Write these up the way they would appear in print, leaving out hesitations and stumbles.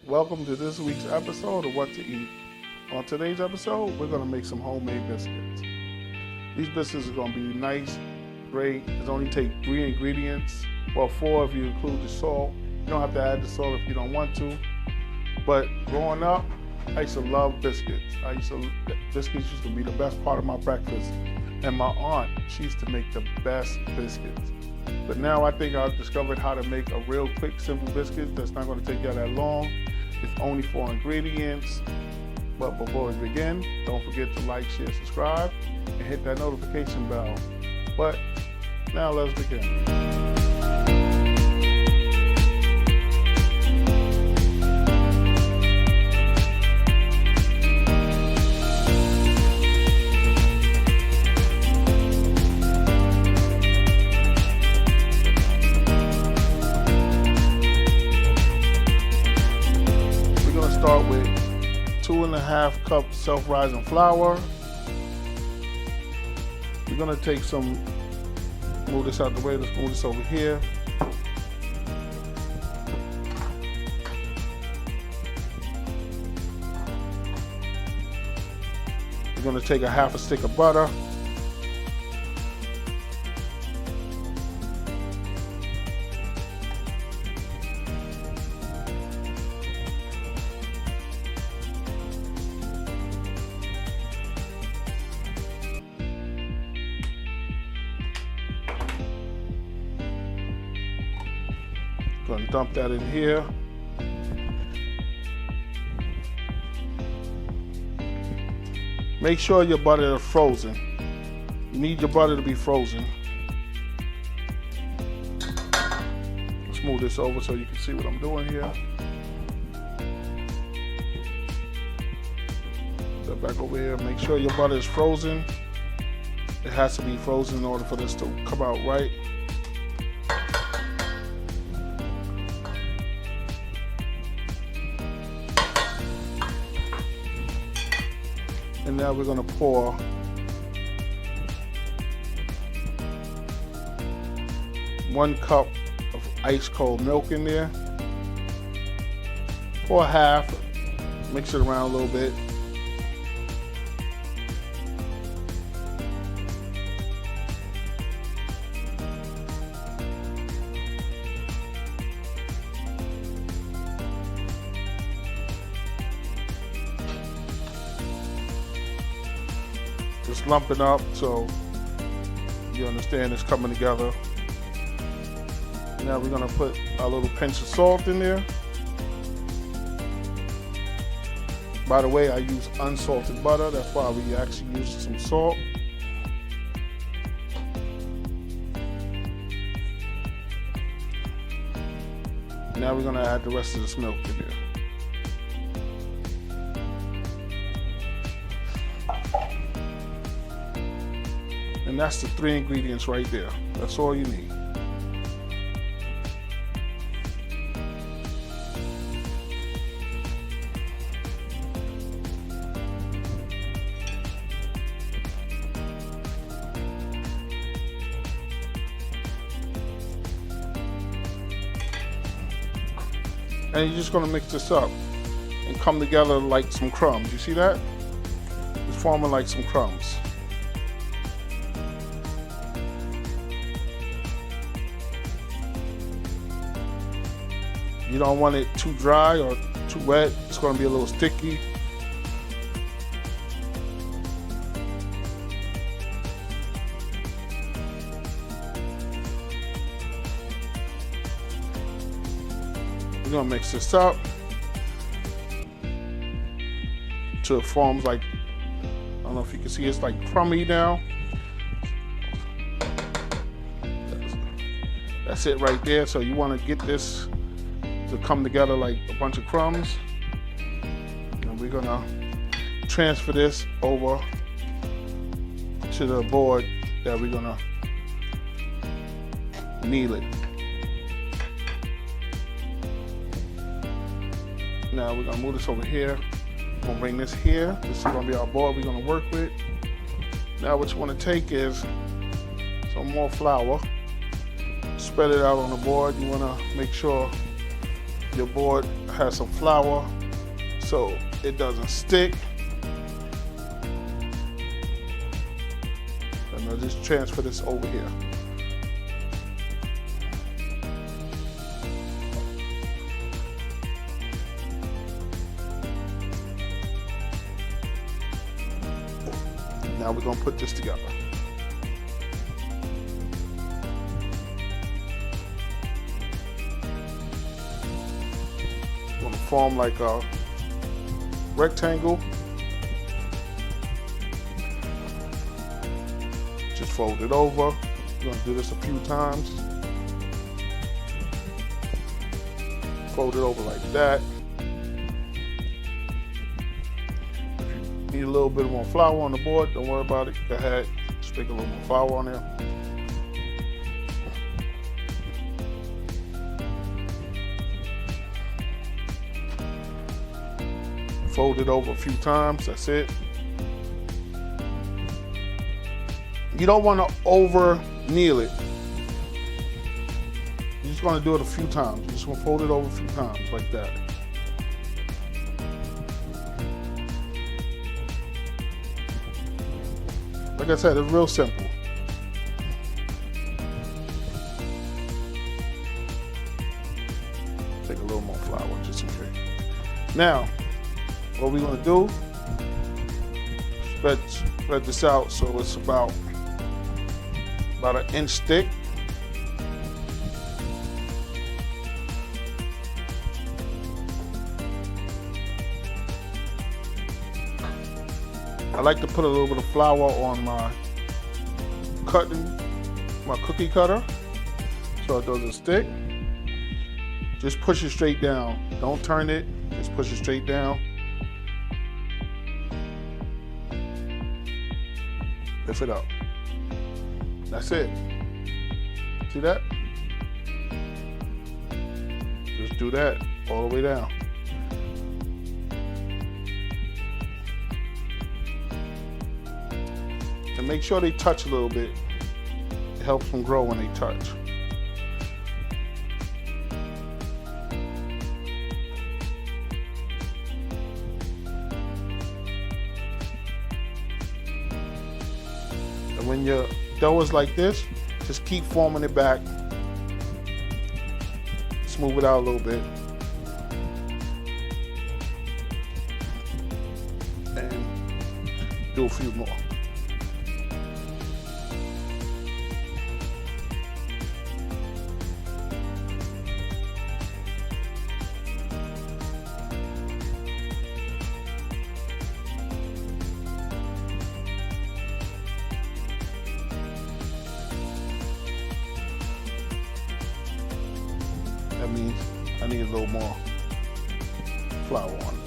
Welcome to this week's episode of What to Eat. On today's episode, we're going to make some homemade biscuits. These biscuits are going to be nice, great. It's only take 3 ingredients. Well, 4 if you include the salt. You don't have to add the salt if you don't want to. But growing up, I used to love biscuits. Biscuits used to be the best part of my breakfast. And my aunt, she used to make the best biscuits. But now I think I've discovered how to make a real quick, simple biscuit that's not going to take you that long. It's only 4 ingredients. But before we begin, don't forget to like, share, subscribe, and hit that notification bell. But now let's begin. Start with 2.5 cups self-rising flour. We're gonna take some, move this out the way, let's move this over here. We're gonna take a 1/2 stick of butter. Gonna dump that in here. Make sure your butter is frozen. You need your butter to be frozen. Let's move this over so you can see what I'm doing here. Put that back over here. Make sure your butter is frozen. It has to be frozen in order for this to come out right. And now we're going to pour one cup of ice cold milk in there. Pour 1/2, mix it around a little bit. Just lump it up so you understand it's coming together. Now we're gonna put a little pinch of salt in there. By the way, I use unsalted butter. That's why we actually use some salt. Now we're gonna add the rest of this milk in there. And that's the 3 ingredients right there. That's all you need. And you're just gonna mix this up and come together like some crumbs. You see that? It's forming like some crumbs. You don't want it too dry or too wet. It's going to be a little sticky. We're going to mix this up till it forms like, I don't know if you can see, it's like crummy now. That's it right there. So you want to get this to come together like a bunch of crumbs. And we're gonna transfer this over to the board that we're gonna knead it. Now we're gonna move this over here. We're gonna bring this here. This is gonna be our board we're gonna work with. Now what you wanna take is some more flour. Spread it out on the board. You wanna make sure your board has some flour so it doesn't stick. And I'll just transfer this over here. Now we're gonna put this together. We're gonna form like a rectangle. Just fold it over. We're gonna do this a few times. Fold it over like that. Need a little bit more flour on the board, don't worry about it. Go ahead, stick a little more flour on there. Fold it over a few times, that's it. You don't want to over knead it. You're just going to do it a few times. You just want to fold it over a few times like that. Like I said, it's real simple. Take a little more flour just in case. Now, what we're gonna do, spread this out so it's about an inch thick. I like to put a little bit of flour on my cookie cutter so it doesn't stick. Just push it straight down. Don't turn it, just push it straight down. Lift it up. That's it. See that? Just do that all the way down. And make sure they touch a little bit. It helps them grow when they touch. And when your dough is like this, just keep forming it back. Smooth it out a little bit. And do a few more. That means I need a little more flour on this.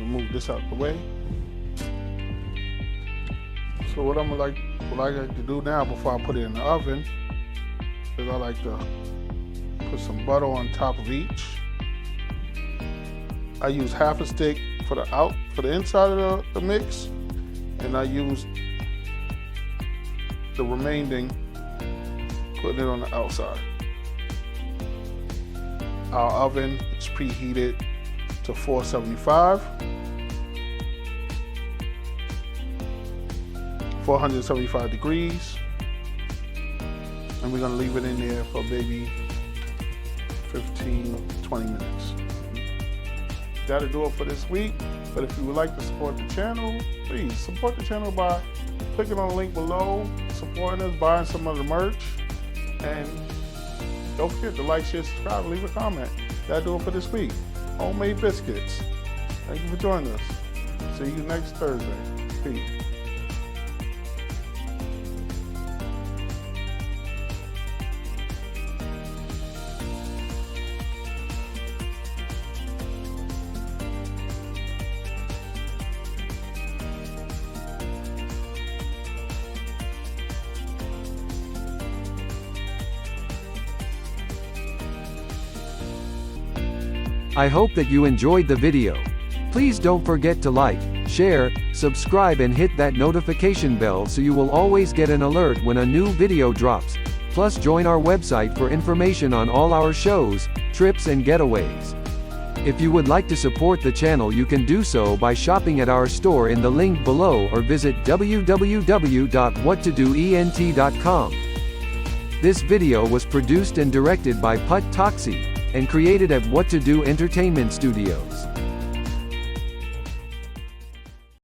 Move this out the way. So what I like to do now before I put it in the oven is I like to put some butter on top of each. I use half a stick for the inside of the mix, and I use the remaining, putting it on the outside. Our oven is preheated to 475. 475 degrees. And we're gonna leave it in there for maybe 15, 20 minutes. That'll do it for this week. But if you would like to support the channel, please support the channel by clicking on the link below, supporting us, buying some of the merch, and don't forget to like, share, subscribe, leave a comment. That'll do it for this week. Homemade biscuits. Thank you for joining us. See you next Thursday. Peace. I hope that you enjoyed the video. Please don't forget to like, share, subscribe and hit that notification bell so you will always get an alert when a new video drops. Plus join our website for information on all our shows, trips and getaways. If you would like to support the channel, you can do so by shopping at our store in the link below or visit www.whattodoent.com. This video was produced and directed by Put Toxie and created at What to Do Entertainment Studios.